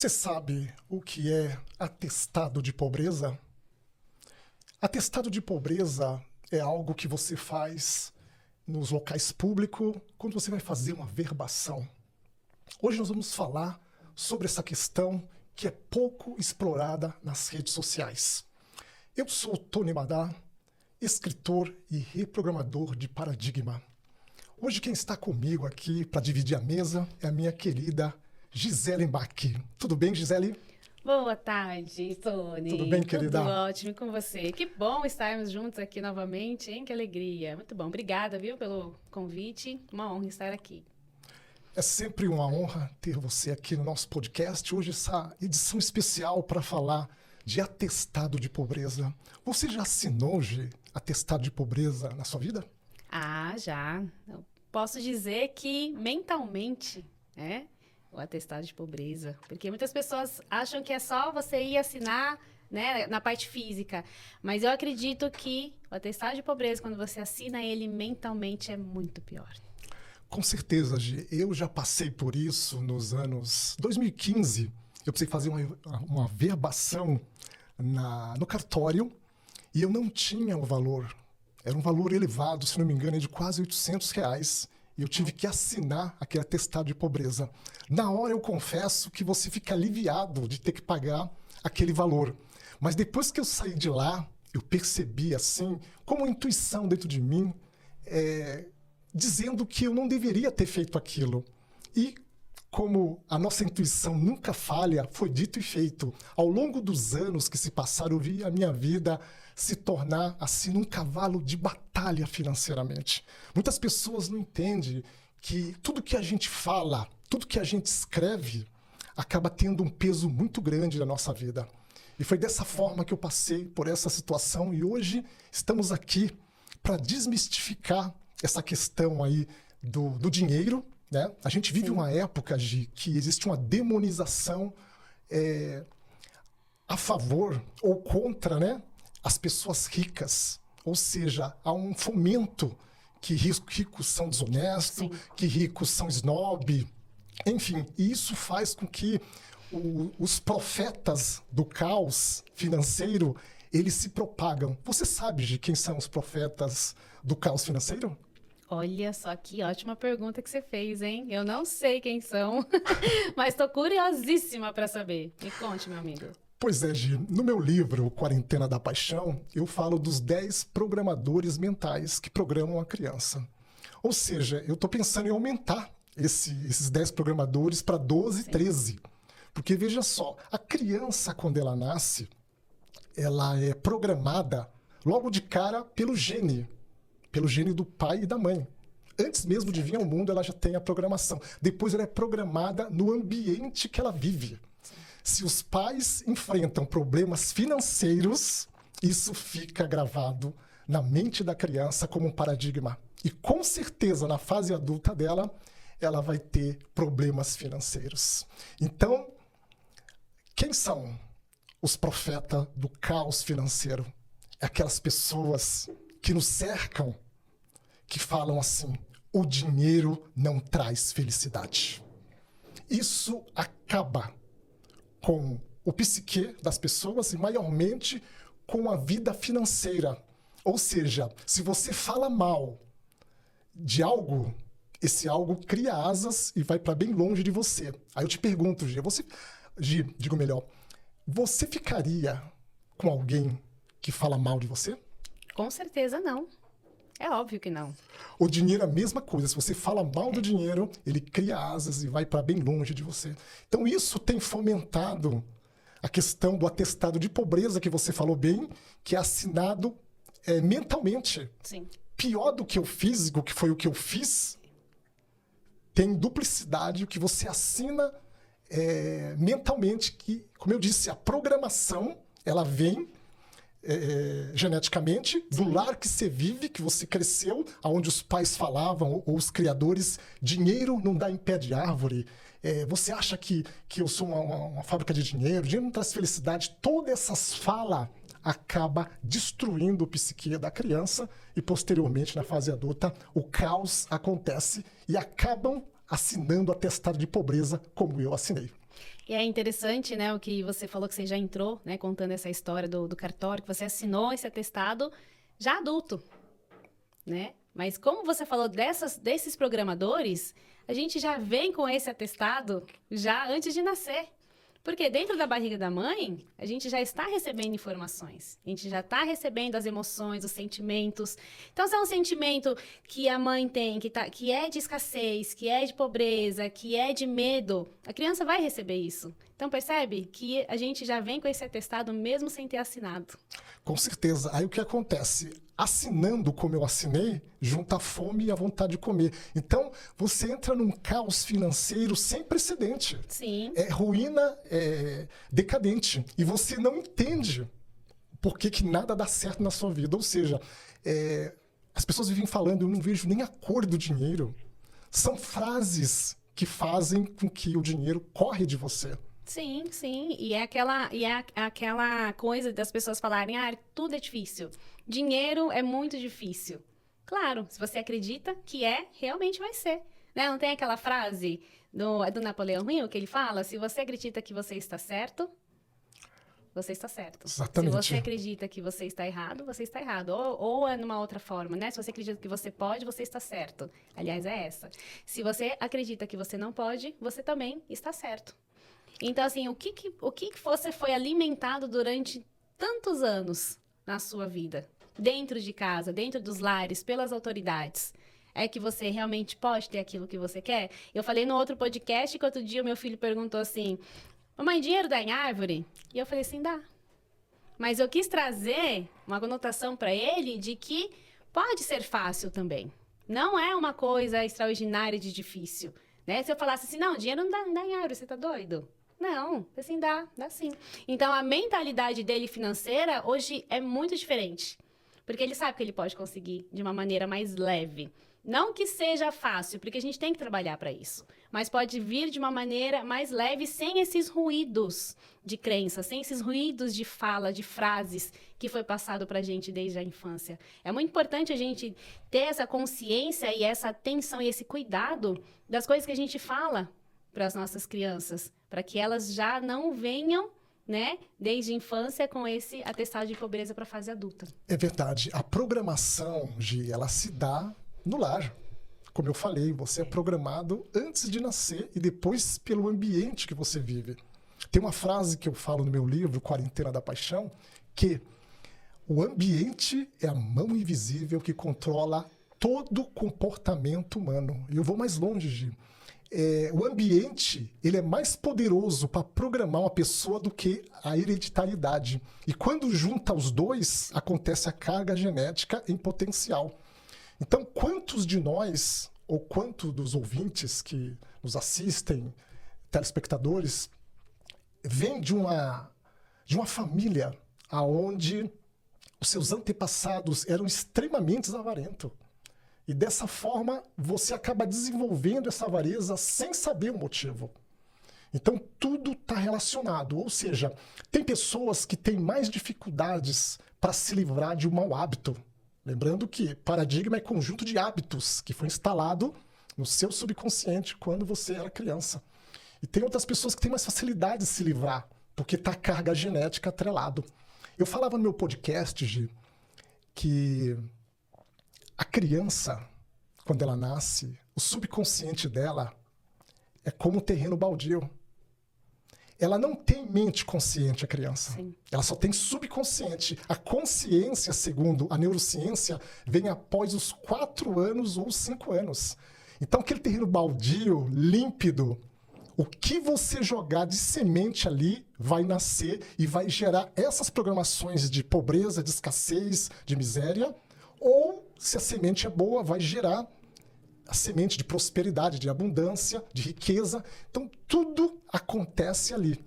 Você sabe o que é atestado de pobreza? Atestado de pobreza é algo que você faz nos locais públicos quando você vai fazer uma verbação. Hoje nós vamos falar sobre essa questão que é pouco explorada nas redes sociais. Eu sou Tony Madá, escritor e reprogramador de paradigma. Hoje quem está comigo aqui para dividir a mesa é a minha querida Gisele Bach. Tudo bem, Gisele? Boa tarde, Tony. Tudo bem, querida? Tudo ótimo com você. Que bom estarmos juntos aqui novamente, hein? Que alegria. Muito bom. Obrigada, viu, pelo convite. Uma honra estar aqui. É sempre uma honra ter você aqui no nosso podcast. Hoje essa edição especial para falar de atestado de pobreza. Você já assinou hoje atestado de pobreza na sua vida? Ah, já. Eu posso dizer que mentalmente, né? O atestado de pobreza. Porque muitas pessoas acham que é só você ir assinar, né, na parte física. Mas eu acredito que o atestado de pobreza, quando você assina ele mentalmente, é muito pior. Com certeza, Gi. Eu já passei por isso nos anos 2015. Eu precisei fazer uma verbação no cartório e eu não tinha o valor. Era um valor elevado, se não me engano, de quase R$800. E eu tive que assinar aquele atestado de pobreza. Na hora eu confesso que você fica aliviado de ter que pagar aquele valor. Mas depois que eu saí de lá, eu percebi assim, como uma intuição dentro de mim, dizendo que eu não deveria ter feito aquilo. E como a nossa intuição nunca falha, foi dito e feito. Ao longo dos anos que se passaram, eu vi a minha vida se tornar assim um cavalo de batalha financeiramente. Muitas pessoas não entendem que tudo que a gente fala, tudo que a gente escreve, acaba tendo um peso muito grande na nossa vida. E foi dessa forma que eu passei por essa situação e hoje estamos aqui para desmistificar essa questão aí do dinheiro, né? A gente vive uma época que existe uma demonização a favor ou contra, né, as pessoas ricas. Ou seja, há um fomento que ricos são desonestos, Sim. que ricos são snob. Enfim, isso faz com que os profetas do caos financeiro, eles se propagam. Você sabe de quem são os profetas do caos financeiro? Olha só que ótima pergunta que você fez, hein? Eu não sei quem são, mas estou curiosíssima para saber. Me conte, meu amigo. Pois é, Gi. No meu livro, Quarentena da Paixão, eu falo dos 10 programadores mentais que programam a criança. Ou seja, eu estou pensando em aumentar esses 10 programadores para 12, 13. Porque, veja só, a criança, quando ela nasce, ela é programada logo de cara pelo gene do pai e da mãe. Antes mesmo de vir ao mundo, ela já tem a programação. Depois ela é programada no ambiente que ela vive. Se os pais enfrentam problemas financeiros, isso fica gravado na mente da criança como um paradigma. E com certeza, na fase adulta dela, ela vai ter problemas financeiros. Então, quem são os profetas do caos financeiro? Aquelas pessoas que nos cercam, que falam assim: o dinheiro não traz felicidade. Isso acaba com o psique das pessoas e, maiormente, com a vida financeira. Ou seja, se você fala mal de algo, esse algo cria asas e vai para bem longe de você. Aí eu te pergunto, digo melhor, você ficaria com alguém que fala mal de você? Com certeza não. É óbvio que não. O dinheiro é a mesma coisa. Se você fala mal do dinheiro, ele cria asas e vai para bem longe de você. Então isso tem fomentado a questão do atestado de pobreza que você falou bem, que é assinado mentalmente. Sim. Pior do que o físico, que foi o que eu fiz, tem duplicidade, o que você assina mentalmente, que, como eu disse, a programação, ela vem geneticamente, do lar que você vive, que você cresceu, onde os pais falavam, ou os criadores, dinheiro não dá em pé de árvore. Você acha que eu sou uma fábrica de dinheiro não traz felicidade. Todas essas falas acaba destruindo o psique da criança e, posteriormente, na fase adulta, o caos acontece e acabam assinando atestado de pobreza, como eu assinei. E é interessante, né, o que você falou que você já entrou, né, contando essa história do cartório, que você assinou esse atestado já adulto, né? Mas como você falou desses programadores, a gente já vem com esse atestado já antes de nascer. Porque dentro da barriga da mãe, a gente já está recebendo informações. A gente já está recebendo as emoções, os sentimentos. Então, se é um sentimento que a mãe tem, que é de escassez, que é de pobreza, que é de medo, a criança vai receber isso. Então, percebe que a gente já vem com esse atestado mesmo sem ter assinado. Com certeza. Aí o que acontece? Assinando como eu assinei, junta a fome e a vontade de comer. Então, você entra num caos financeiro sem precedente. Sim. É ruína decadente. E você não entende por que nada dá certo na sua vida. Ou seja, as pessoas vivem falando, eu não vejo nem a cor do dinheiro. São frases que fazem com que o dinheiro corre de você. Sim, sim. E é aquela coisa das pessoas falarem, tudo é difícil. Dinheiro é muito difícil. Claro, se você acredita que realmente vai ser. Né? Não tem aquela frase do Napoleão Hill que ele fala, se você acredita que você está certo, você está certo. Exatamente. Se você acredita que você está errado, você está errado. Ou é numa outra forma, né? Se você acredita que você pode, você está certo. Aliás, é essa. Se você acredita que você não pode, você também está certo. Então, assim, o que você foi alimentado durante tantos anos na sua vida? Dentro de casa, dentro dos lares, pelas autoridades. É que você realmente pode ter aquilo que você quer? Eu falei no outro podcast que outro dia o meu filho perguntou assim, mamãe, dinheiro dá em árvore? E eu falei assim, dá. Mas eu quis trazer uma conotação para ele de que pode ser fácil também. Não é uma coisa extraordinária de difícil. Né? Se eu falasse assim, não, dinheiro não dá em árvore, você tá doido? Não, assim, dá sim. Então, a mentalidade dele financeira hoje é muito diferente. Porque ele sabe que ele pode conseguir de uma maneira mais leve. Não que seja fácil, porque a gente tem que trabalhar para isso. Mas pode vir de uma maneira mais leve, sem esses ruídos de crença, sem esses ruídos de fala, de frases que foi passado para a gente desde a infância. É muito importante a gente ter essa consciência e essa atenção e esse cuidado das coisas que a gente fala para as nossas crianças, para que elas já não venham, né, desde a infância com esse atestado de pobreza para a fase adulta. É verdade. A programação, Gi, ela se dá no lar. Como eu falei, você é programado antes de nascer e depois pelo ambiente que você vive. Tem uma frase que eu falo no meu livro, Quarentena da Paixão, que o ambiente é a mão invisível que controla todo comportamento humano. E eu vou mais longe, Gi. O ambiente ele é mais poderoso para programar uma pessoa do que a hereditariedade. E quando junta os dois, acontece a carga genética em potencial. Então, quantos de nós, ou quantos dos ouvintes que nos assistem, telespectadores, vêm de uma família onde os seus antepassados eram extremamente avarentos? E dessa forma, você acaba desenvolvendo essa avareza sem saber o motivo. Então, tudo está relacionado. Ou seja, tem pessoas que têm mais dificuldades para se livrar de um mau hábito. Lembrando que paradigma é conjunto de hábitos que foi instalado no seu subconsciente quando você era criança. E tem outras pessoas que têm mais facilidade de se livrar, porque está a carga genética atrelado. Eu falava no meu podcast, Gi, que a criança, quando ela nasce, o subconsciente dela é como um terreno baldio. Ela não tem mente consciente, a criança. Sim. Ela só tem subconsciente. A consciência, segundo a neurociência, vem após os 4 anos ou 5 anos. Então, aquele terreno baldio, límpido, o que você jogar de semente ali vai nascer e vai gerar essas programações de pobreza, de escassez, de miséria, ou, se a semente é boa, vai gerar a semente de prosperidade, de abundância, de riqueza. Então, tudo acontece ali,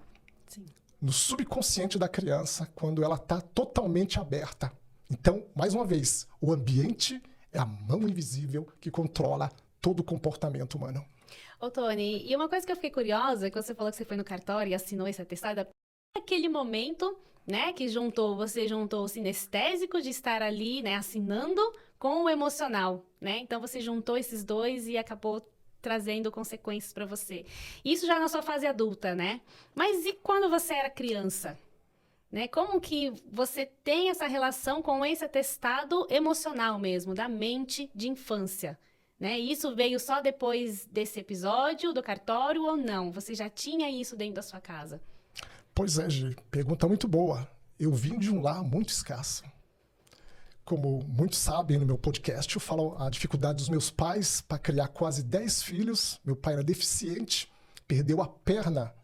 Sim. no subconsciente da criança, quando ela está totalmente aberta. Então, mais uma vez, o ambiente é a mão invisível que controla todo o comportamento humano. Ô, Tony, e uma coisa que eu fiquei curiosa, que você falou que você foi no cartório e assinou esse atestado, aquele momento, né, que você juntou o sinestésico de estar ali, né, assinando com o emocional, né? Então você juntou esses dois e acabou trazendo consequências para você. Isso já na sua fase adulta, né? Mas e quando você era criança? Né? Como que você tem essa relação com esse atestado emocional mesmo, da mente de infância? Né? Isso veio só depois desse episódio do cartório ou não? Você já tinha isso dentro da sua casa? Pois é, Gi, pergunta muito boa. Eu vim de um lar muito escasso. Como muitos sabem no meu podcast, eu falo a dificuldade dos meus pais para criar quase 10 filhos. Meu pai era deficiente, perdeu a perna,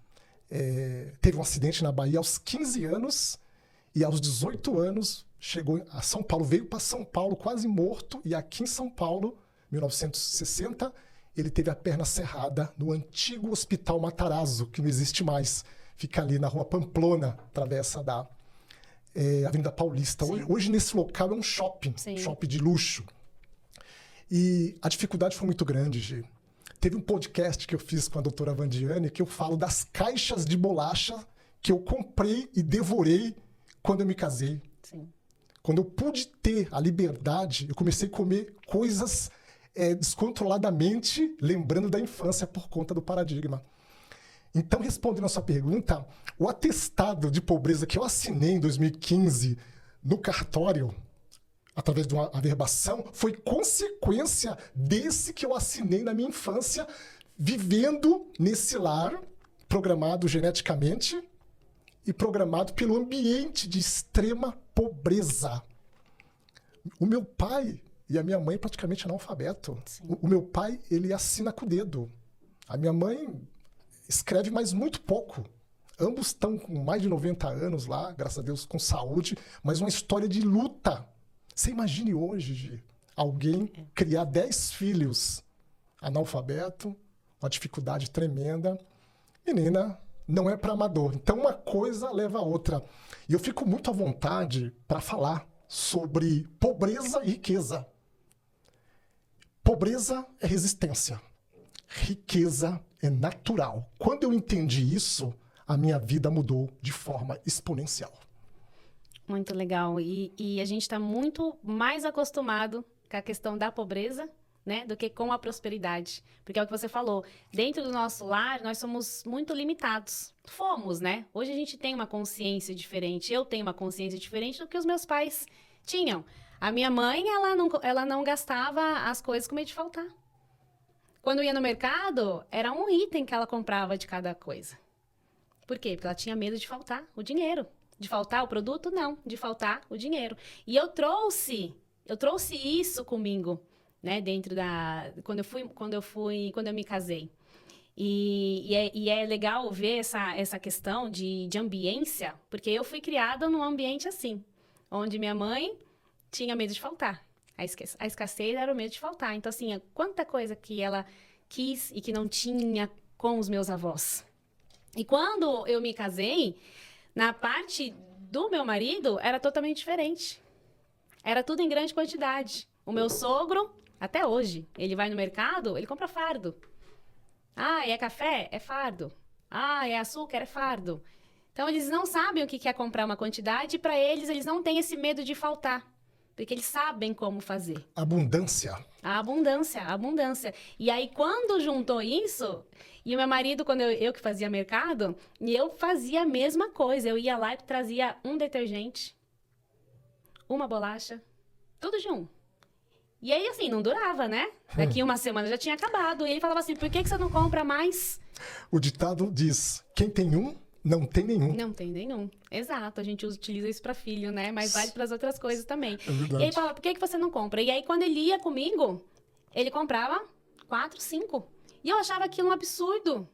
teve um acidente na Bahia aos 15 anos e aos 18 anos chegou a São Paulo, veio para São Paulo quase morto e aqui em São Paulo, 1960, ele teve a perna cerrada no antigo Hospital Matarazzo, que não existe mais. Fica ali na Rua Pamplona, travessa da Avenida Paulista. Hoje nesse local é um shopping, shopping de luxo. E a dificuldade foi muito grande, Gi. Teve um podcast que eu fiz com a doutora Vandiane que eu falo das caixas de bolacha que eu comprei e devorei quando eu me casei. Sim. Quando eu pude ter a liberdade, eu comecei a comer coisas descontroladamente, lembrando da infância por conta do paradigma. Então, respondendo a sua pergunta, o atestado de pobreza que eu assinei em 2015 no cartório, através de uma averbação, foi consequência desse que eu assinei na minha infância, vivendo nesse lar, programado geneticamente e programado pelo ambiente de extrema pobreza. O meu pai e a minha mãe praticamente analfabeto. O meu pai, ele assina com o dedo. A minha mãe escreve, mas muito pouco. Ambos estão com mais de 90 anos lá, graças a Deus, com saúde, mas uma história de luta. Você imagine hoje, Gi, alguém criar 10 filhos analfabeto, uma dificuldade tremenda. Menina, não é para amador. Então, uma coisa leva a outra. E eu fico muito à vontade para falar sobre pobreza e riqueza. Pobreza é resistência. Riqueza é natural. Quando eu entendi isso, a minha vida mudou de forma exponencial. Muito legal. E a gente está muito mais acostumado com a questão da pobreza, né, do que com a prosperidade. Porque é o que você falou. Dentro do nosso lar, nós somos muito limitados. Fomos, né? Hoje a gente tem uma consciência diferente. Eu tenho uma consciência diferente do que os meus pais tinham. A minha mãe, ela não gastava as coisas com medo de faltar. Quando ia no mercado, era um item que ela comprava de cada coisa. Por quê? Porque ela tinha medo de faltar o dinheiro. De faltar o produto? Não. De faltar o dinheiro. E eu trouxe isso comigo, né? Dentro da... Quando eu me casei. E é legal ver essa questão de ambiência, porque eu fui criada num ambiente assim, onde minha mãe tinha medo de faltar. A escassez era o medo de faltar. Então, assim, quanta coisa que ela quis e que não tinha com os meus avós. E quando eu me casei, na parte do meu marido, era totalmente diferente. Era tudo em grande quantidade. O meu sogro, até hoje, ele vai no mercado, ele compra fardo. Ah, é café? É fardo. Ah, é açúcar? É fardo. Então, eles não sabem o que é comprar uma quantidade e, para eles não têm esse medo de faltar. Porque eles sabem como fazer. Abundância. A abundância. E aí, quando juntou isso, e o meu marido, quando eu que fazia mercado, e eu fazia a mesma coisa. Eu ia lá e trazia um detergente, uma bolacha, tudo de um. E aí, assim, não durava, né? Daqui uma semana já tinha acabado. E ele falava assim, por que você não compra mais? O ditado diz, quem tem um, não tem nenhum. Não tem nenhum. Exato. A gente utiliza isso para filho, né? Mas vale para as outras coisas também. É verdade. E aí falava, por que você não compra? E aí, quando ele ia comigo, ele comprava 4, 5. E eu achava aquilo um absurdo.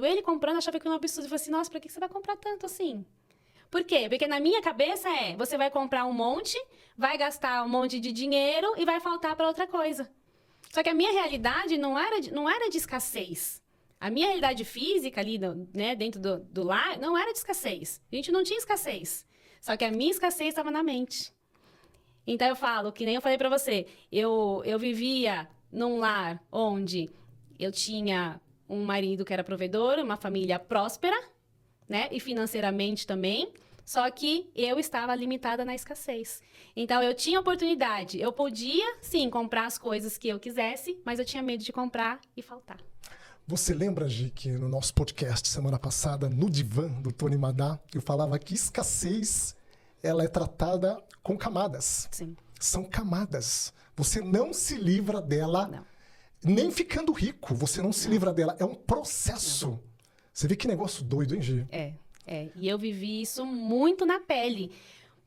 Ele comprando, eu achava aquilo um absurdo. Eu falei assim, nossa, pra que você vai comprar tanto assim? Por quê? Porque na minha cabeça você vai comprar um monte, vai gastar um monte de dinheiro e vai faltar para outra coisa. Só que a minha realidade não era de escassez. A minha realidade física ali, né, dentro do lar, não era de escassez. A gente não tinha escassez. Só que a minha escassez estava na mente. Então eu falo, que nem eu falei para você, eu vivia num lar onde eu tinha um marido que era provedor, uma família próspera, né, e financeiramente também. Só que eu estava limitada na escassez. Então, eu tinha oportunidade. Eu podia, sim, comprar as coisas que eu quisesse, mas eu tinha medo de comprar e faltar. Você lembra, Gi, que no nosso podcast semana passada, no Divã do Tony Madá, eu falava que escassez ela é tratada com camadas. Sim. São camadas. Você não se livra dela, Não. nem ficando rico, você não se livra dela. É um processo. Não. Você vê que negócio doido, hein, Gi? E eu vivi isso muito na pele.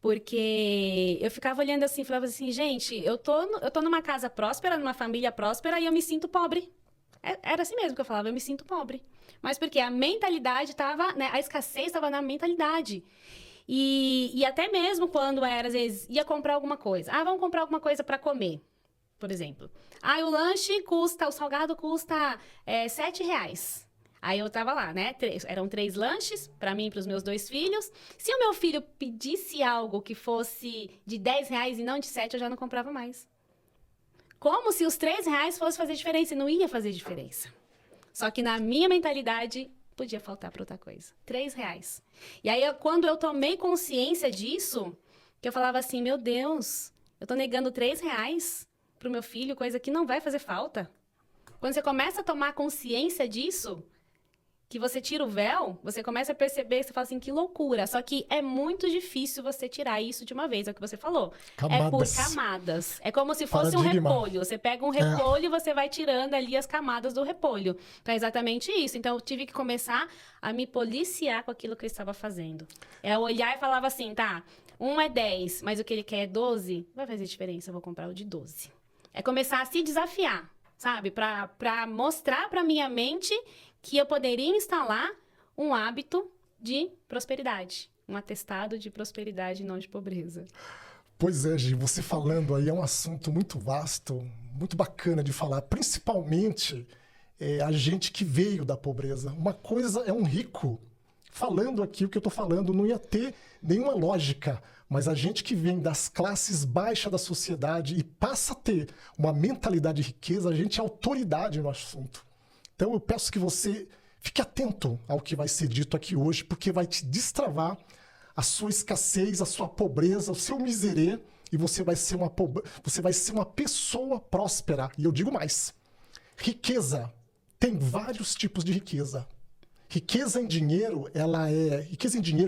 Porque eu ficava olhando assim, falava assim, gente, eu tô numa casa próspera, numa família próspera e eu me sinto pobre. Era assim mesmo que eu falava, eu me sinto pobre. Mas porque a mentalidade estava, né, a escassez estava na mentalidade. E até mesmo quando era, às vezes, ia comprar alguma coisa. Ah, vamos comprar alguma coisa para comer, por exemplo. Ah, o salgado custa R$7. Aí eu tava lá, né? Eram 3 lanches para mim e para os meus 2 filhos. Se o meu filho pedisse algo que fosse de R$10 e não de 7, eu já não comprava mais. Como se os R$3 fosse fazer diferença. E não ia fazer diferença. Só que na minha mentalidade, podia faltar para outra coisa. R$3. E aí, quando eu tomei consciência disso, que eu falava assim, meu Deus, eu tô negando R$3 pro meu filho, coisa que não vai fazer falta. Quando você começa a tomar consciência disso, que você tira o véu, você começa a perceber, você fala assim, que loucura. Só que é muito difícil você tirar isso de uma vez, é o que você falou. Camadas. É por camadas. É como se fosse um Paradigma. repolho. Você pega um repolho e você vai tirando ali as camadas do repolho. Então, é exatamente isso. Então, eu tive que começar a me policiar com aquilo que eu estava fazendo. É olhar e falava assim, tá, um é 10, mas o que ele quer é 12, vai fazer diferença, eu vou comprar o de 12. É começar a se desafiar, sabe? Pra mostrar pra minha mente que eu poderia instalar um hábito de prosperidade. Um atestado de prosperidade e não de pobreza. Pois é, Gi, você falando aí é um assunto muito vasto, muito bacana de falar, principalmente a gente que veio da pobreza. Uma coisa é um rico. Falando aqui o que eu estou falando não ia ter nenhuma lógica, mas a gente que vem das classes baixas da sociedade e passa a ter uma mentalidade de riqueza, a gente é autoridade no assunto. Então eu peço que você fique atento ao que vai ser dito aqui hoje, porque vai te destravar a sua escassez, a sua pobreza, o seu miserê, e você vai ser uma pessoa próspera. E eu digo mais, riqueza, tem vários tipos de riqueza. Riqueza em dinheiro,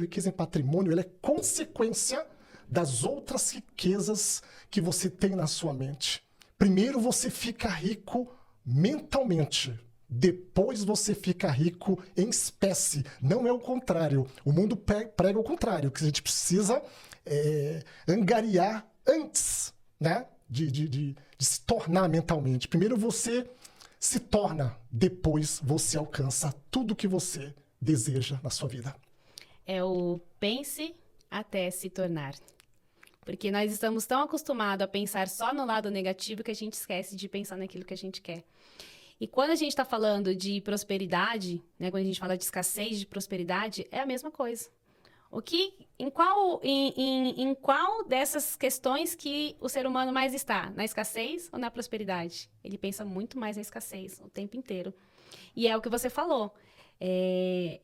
riqueza em patrimônio, ela é consequência das outras riquezas que você tem na sua mente. Primeiro você fica rico mentalmente. Depois você fica rico em espécie. Não é o contrário. O mundo prega o contrário, que a gente precisa angariar antes, né, de se tornar mentalmente. Primeiro você se torna, depois você alcança tudo que você deseja na sua vida. É o pense até se tornar. Porque nós estamos tão acostumados a pensar só no lado negativo que a gente esquece de pensar naquilo que a gente quer. E quando a gente está falando de prosperidade, né, quando a gente fala de escassez de prosperidade, é a mesma coisa. Em qual dessas questões que o ser humano mais está? Na escassez ou na prosperidade? Ele pensa muito mais na escassez o tempo inteiro. E é o que você falou. É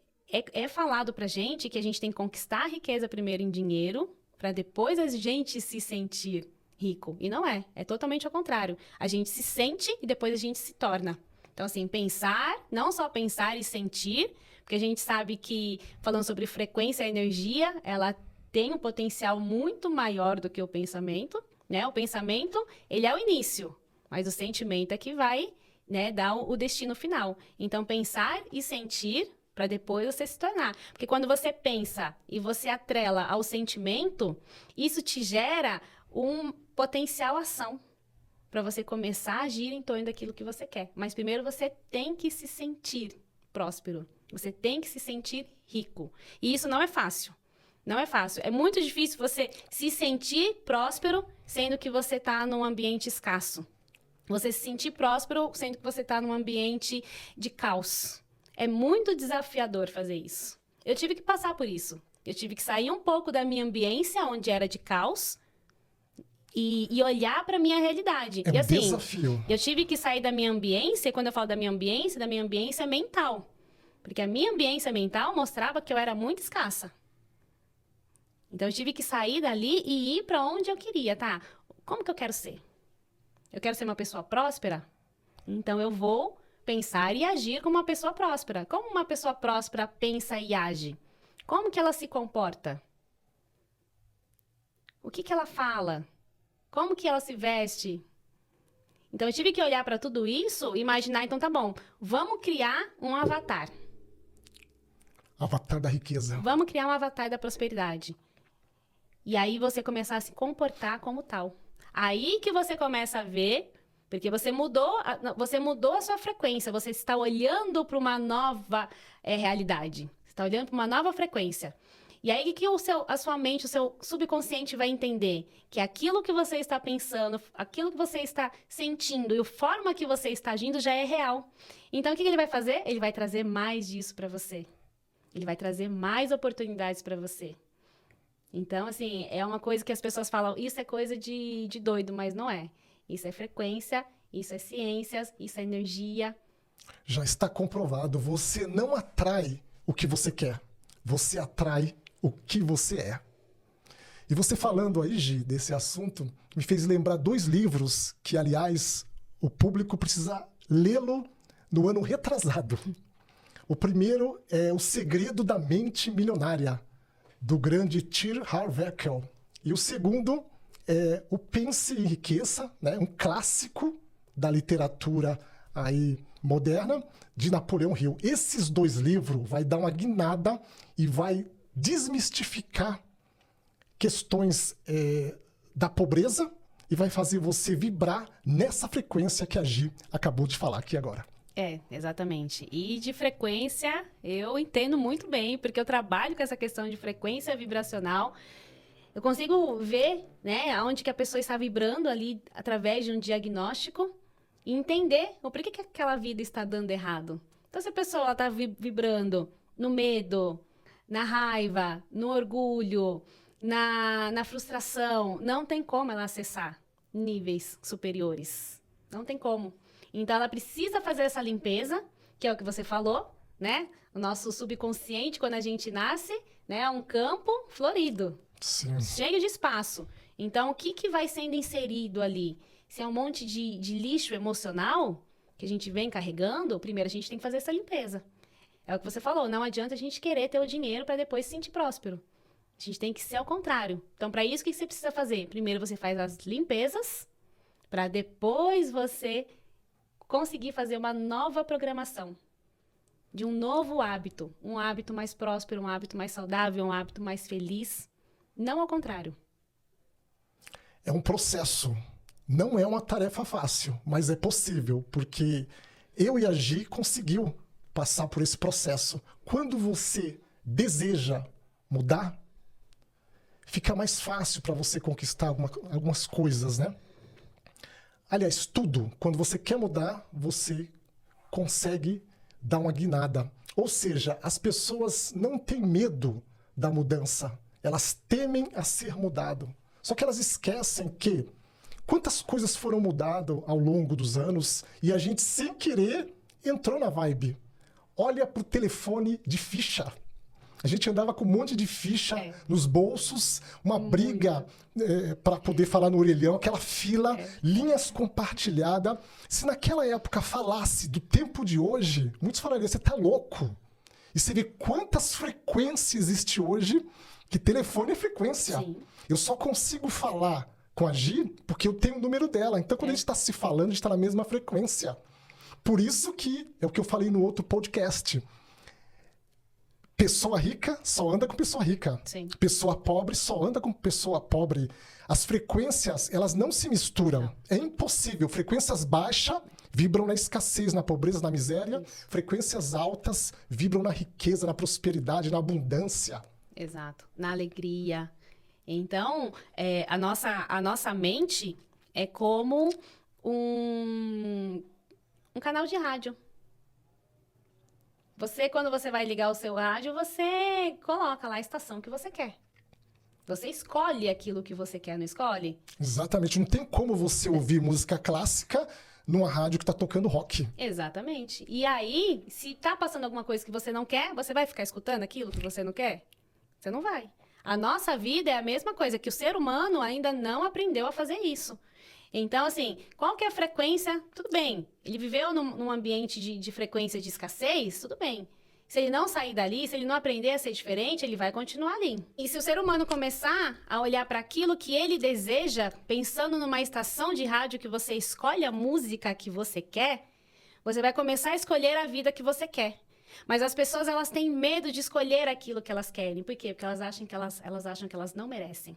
falado pra gente que a gente tem que conquistar a riqueza primeiro em dinheiro, para depois a gente se sentir rico. E não é. É totalmente ao contrário. A gente se sente e depois a gente se torna. Então, assim, pensar, não só pensar e sentir, porque a gente sabe que, falando sobre frequência e energia, ela tem um potencial muito maior do que o pensamento, né? O pensamento, ele é o início, mas o sentimento é que vai, né, dar o destino final. Então, pensar e sentir para depois você se tornar. Porque quando você pensa e você atrela ao sentimento, isso te gera um potencial ação para você começar a agir em torno daquilo que você quer. Mas primeiro você tem que se sentir próspero. Você tem que se sentir rico. E isso não é fácil. Não é fácil. É muito difícil você se sentir próspero sendo que você está num ambiente escasso. Você se sentir próspero sendo que você está num ambiente de caos. É muito desafiador fazer isso. Eu tive que passar por isso. Eu tive que sair um pouco da minha ambiência, onde era de caos, e olhar para a minha realidade. É um e, assim, desafio. Eu tive que sair da minha ambiência, e quando eu falo da minha ambiência mental. Porque a minha ambiência mental mostrava que eu era muito escassa. Então, eu tive que sair dali e ir para onde eu queria, tá? Como que eu quero ser? Eu quero ser uma pessoa próspera? Então, eu vou pensar e agir como uma pessoa próspera. Como uma pessoa próspera pensa e age? Como que ela se comporta? O que que ela fala? Como que ela se veste? Então, eu tive que olhar para tudo isso e imaginar, então, tá bom, vamos criar um avatar. Avatar da riqueza. Vamos criar um avatar da prosperidade. E aí você começar a se comportar como tal. Aí que você começa a ver, porque você mudou a sua frequência, você está olhando para uma nova realidade. Você está olhando para uma nova frequência. E aí que a sua mente, o seu subconsciente vai entender que aquilo que você está pensando, aquilo que você está sentindo e a forma que você está agindo já é real. Então, o que ele vai fazer? Ele vai trazer mais disso para você. Ele vai trazer mais oportunidades para você. Então, assim, é uma coisa que as pessoas falam, isso é coisa de doido, mas não é. Isso é frequência, isso é ciências, isso é energia. Já está comprovado, você não atrai o que você quer, você atrai o que você é. E você falando aí, Gi, desse assunto, me fez lembrar 2 livros que, aliás, o público precisa lê-lo no ano retrasado. O primeiro é O Segredo da Mente Milionária, do grande T. Harv Eker. E o segundo é O Pense e Enriqueça, né? Um clássico da literatura aí moderna, de Napoleão Hill. Esses 2 livros vai dar uma guinada e vai desmistificar questões da pobreza e vai fazer você vibrar nessa frequência que a Gi acabou de falar aqui agora. Exatamente. E de frequência, eu entendo muito bem, porque eu trabalho com essa questão de frequência vibracional. Eu consigo ver, né, onde que a pessoa está vibrando ali através de um diagnóstico e entender o porquê que aquela vida está dando errado. Então, se a pessoa está vibrando no medo, na raiva, no orgulho, na frustração, não tem como ela acessar níveis superiores. Não tem como. Então, ela precisa fazer essa limpeza, que é o que você falou, né? O nosso subconsciente, quando a gente nasce, né, é um campo florido. Sim. Cheio de espaço. Então, o que vai sendo inserido ali? Se é um monte de lixo emocional que a gente vem carregando, primeiro a gente tem que fazer essa limpeza. É o que você falou, não adianta a gente querer ter o dinheiro para depois se sentir próspero. A gente tem que ser ao contrário. Então, para isso, o que você precisa fazer? Primeiro você faz as limpezas, para depois você conseguir fazer uma nova programação de um novo hábito. Um hábito mais próspero, um hábito mais saudável, um hábito mais feliz. Não ao contrário. É um processo. Não é uma tarefa fácil, mas é possível, porque eu e a Gi conseguiu passar por esse processo. Quando você deseja mudar, fica mais fácil para você conquistar algumas coisas, né? Aliás, tudo. Quando você quer mudar, você consegue dar uma guinada. Ou seja, as pessoas não têm medo da mudança. Elas temem a ser mudado. Só que elas esquecem que quantas coisas foram mudadas ao longo dos anos e a gente, sem querer, entrou na vibe. Olha pro telefone de ficha. A gente andava com um monte de ficha nos bolsos, uma briga para poder falar no orelhão, aquela fila, linhas compartilhadas. Se naquela época falasse do tempo de hoje, muitos falariam, você tá louco. E você vê quantas frequências existe hoje, que telefone é frequência. Sim. Eu só consigo falar com a Gi porque eu tenho o número dela. Então, quando a gente está se falando, a gente está na mesma frequência. Por isso que é o que eu falei no outro podcast. Pessoa rica só anda com pessoa rica. Sim. Pessoa pobre só anda com pessoa pobre. As frequências, elas não se misturam. Não. É impossível. Frequências baixas vibram na escassez, na pobreza, na miséria. Isso. Frequências altas vibram na riqueza, na prosperidade, na abundância. Exato. Na alegria. Então, a nossa mente é como um canal de rádio. Quando você vai ligar o seu rádio, você coloca lá a estação que você quer. Você escolhe aquilo que você quer, não escolhe? Exatamente. Não tem como você ouvir música clássica numa rádio que está tocando rock. Exatamente. E aí, se tá passando alguma coisa que você não quer, você vai ficar escutando aquilo que você não quer? Você não vai. A nossa vida é a mesma coisa, que o ser humano ainda não aprendeu a fazer isso. Então, assim, qual que é a frequência? Tudo bem. Ele viveu num ambiente de frequência de escassez? Tudo bem. Se ele não sair dali, se ele não aprender a ser diferente, ele vai continuar ali. E se o ser humano começar a olhar para aquilo que ele deseja, pensando numa estação de rádio que você escolhe a música que você quer, você vai começar a escolher a vida que você quer. Mas as pessoas, elas têm medo de escolher aquilo que elas querem. Por quê? Porque elas acham que elas não merecem.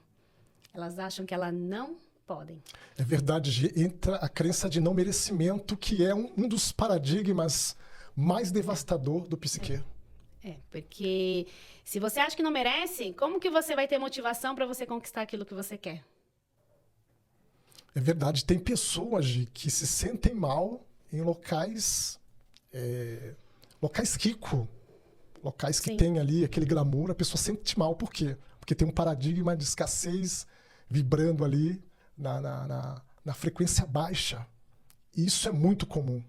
Elas acham que elas não podem. É verdade, Gi. Entra a crença de não merecimento, que é um dos paradigmas mais devastador do psique. Porque se você acha que não merece, como que você vai ter motivação para você conquistar aquilo que você quer? É verdade. Tem pessoas, Gi, que se sentem mal em locais ricos, locais que tem ali aquele glamour, a pessoa sente mal. Por quê? Porque tem um paradigma de escassez vibrando ali na frequência baixa. E isso é muito comum.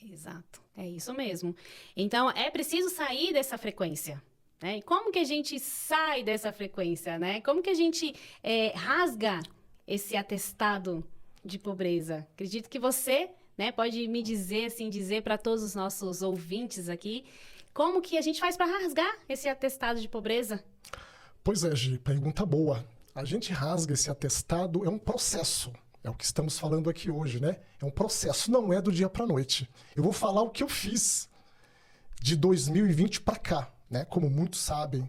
Exato, é isso mesmo. Então, é preciso sair dessa frequência. Né? E como que a gente sai dessa frequência? Né? Como que a gente rasga esse atestado de pobreza? Acredito que você, né, pode me dizer, assim, dizer para todos os nossos ouvintes aqui, como que a gente faz para rasgar esse atestado de pobreza? Pois é, Gi, pergunta boa. A gente rasga esse atestado, é um processo. É o que estamos falando aqui hoje, né? É um processo, não é do dia para a noite. Eu vou falar o que eu fiz de 2020 para cá, né? Como muitos sabem,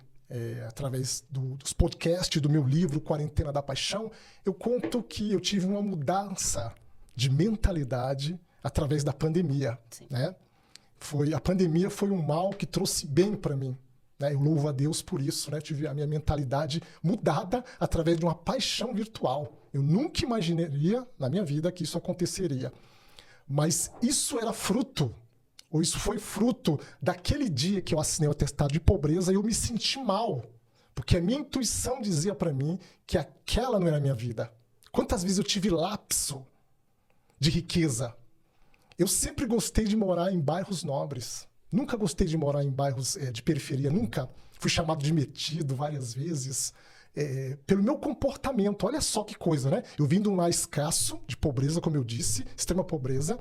através dos podcasts do meu livro Quarentena da Paixão, eu conto que eu tive uma mudança de mentalidade através da pandemia, né? A pandemia foi um mal que trouxe bem para mim. Eu louvo a Deus por isso, né? Tive a minha mentalidade mudada através de uma paixão virtual. Eu nunca imaginaria na minha vida que isso aconteceria. Mas isso era fruto, ou isso foi fruto daquele dia que eu assinei o atestado de pobreza e eu me senti mal. Porque a minha intuição dizia para mim que aquela não era a minha vida. Quantas vezes eu tive lapso de riqueza? Eu sempre gostei de morar em bairros nobres. Nunca gostei de morar em bairros de periferia, nunca. Fui chamado de metido várias vezes pelo meu comportamento. Olha só que coisa, né? Eu vim de um lar escasso, de pobreza, como eu disse, extrema pobreza.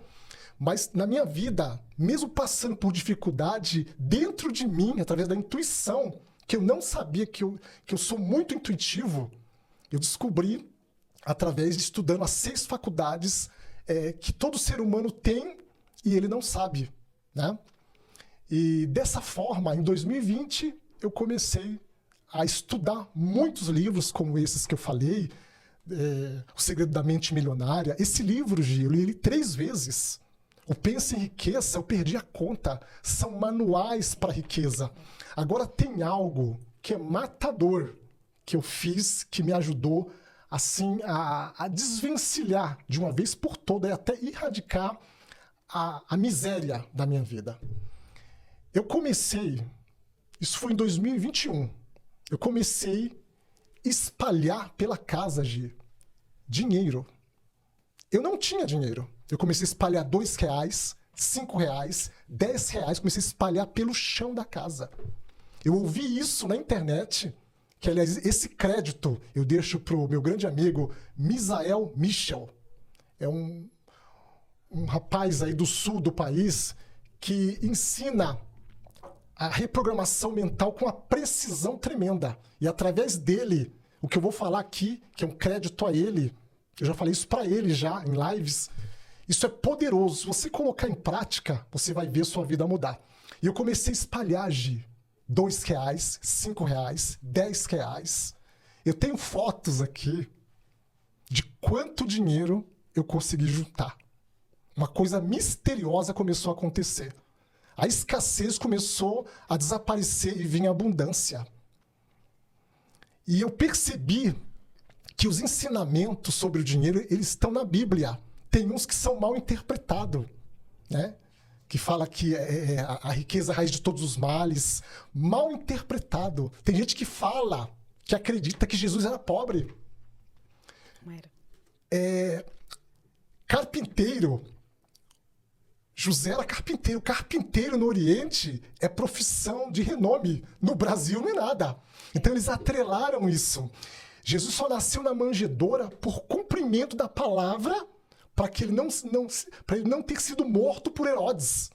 Mas na minha vida, mesmo passando por dificuldade, dentro de mim, através da intuição, que eu não sabia que eu sou muito intuitivo, eu descobri, através de estudando as 6 faculdades que todo ser humano tem e ele não sabe, né? E dessa forma, em 2020, eu comecei a estudar muitos livros como esses que eu falei, O Segredo da Mente Milionária. Esse livro, Gi, eu li ele 3 vezes. O Pensa em Riqueza, eu perdi a conta. São manuais para riqueza. Agora tem algo que é matador, que eu fiz, que me ajudou assim, a desvencilhar de uma vez por todas e até erradicar a miséria da minha vida. Eu comecei, isso foi em 2021, eu comecei a espalhar pela casa, Gi, dinheiro. Eu não tinha dinheiro. Eu comecei a espalhar R$2, R$5, R$10, comecei a espalhar pelo chão da casa. Eu ouvi isso na internet, que, aliás, esse crédito eu deixo para o meu grande amigo Misael Michel. É um rapaz aí do sul do país que ensina a reprogramação mental com uma precisão tremenda. E através dele, o que eu vou falar aqui, que é um crédito a ele, eu já falei isso para ele já em lives, isso é poderoso. Se você colocar em prática, você vai ver sua vida mudar. E eu comecei a espalhar, Gi, R$2, R$5, R$10. Eu tenho fotos aqui de quanto dinheiro eu consegui juntar. Uma coisa misteriosa começou a acontecer. A escassez começou a desaparecer e vinha a abundância. E eu percebi que os ensinamentos sobre o dinheiro, eles estão na Bíblia. Tem uns que são mal interpretados, né? Que fala que a riqueza é a raiz de todos os males. Mal interpretado. Tem gente que fala, que acredita que Jesus era pobre. Não era. Carpinteiro. José era carpinteiro. Carpinteiro no Oriente é profissão de renome. No Brasil não é nada. Então eles atrelaram isso. Jesus só nasceu na manjedoura por cumprimento da palavra para ele não ter sido morto por Herodes.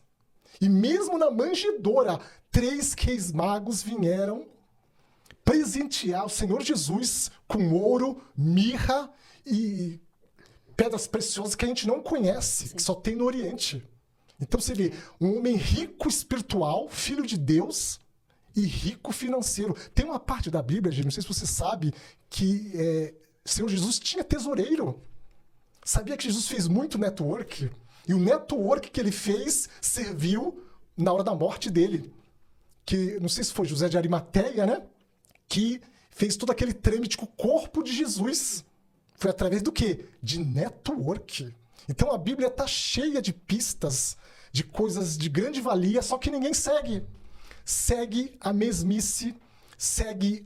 E mesmo na manjedoura, 3 reis magos vieram presentear o Senhor Jesus com ouro, mirra e pedras preciosas que a gente não conhece, que só tem no Oriente. Então você vê, um homem rico espiritual, filho de Deus e rico financeiro. Tem uma parte da Bíblia, gente, não sei se você sabe, que o Senhor Jesus tinha tesoureiro. Sabia que Jesus fez muito network? E o network que ele fez serviu na hora da morte dele. Que, não sei se foi José de Arimateia, né? Que fez todo aquele trâmite com o corpo de Jesus. Foi através do quê? De network. Então a Bíblia está cheia de pistas, de coisas de grande valia, só que ninguém segue. Segue a mesmice, segue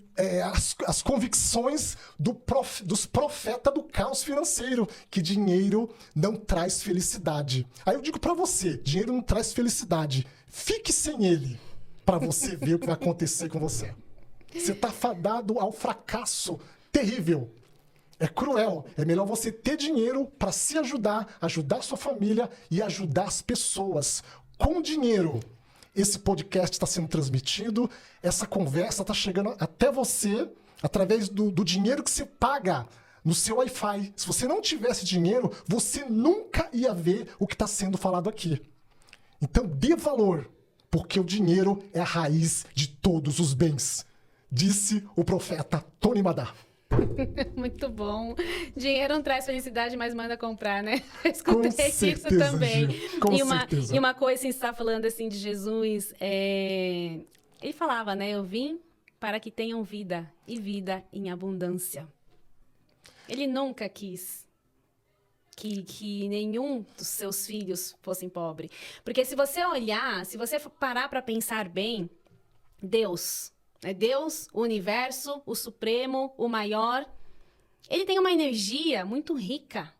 as convicções dos profetas do caos financeiro, que dinheiro não traz felicidade. Aí eu digo para você, dinheiro não traz felicidade. Fique sem ele, para você ver o que vai acontecer com você. Você está fadado ao fracasso terrível. É cruel. É melhor você ter dinheiro para se ajudar, ajudar sua família e ajudar as pessoas. Com dinheiro, esse podcast está sendo transmitido, essa conversa está chegando até você através do dinheiro que você paga no seu Wi-Fi. Se você não tivesse dinheiro, você nunca ia ver o que está sendo falado aqui. Então, dê valor, porque o dinheiro é a raiz de todos os bens, disse o profeta Tony Madá. Muito bom. Dinheiro não traz felicidade, mas manda comprar, né? Eu escutei isso também. Gil, com certeza. E uma coisa, assim, você está falando assim de Jesus, ele falava, né? Eu vim para que tenham vida e vida em abundância. Ele nunca quis que nenhum dos seus filhos fossem pobres. Porque se você olhar, se você parar para pensar bem, Deus, o universo, o supremo, o maior, ele tem uma energia muito rica.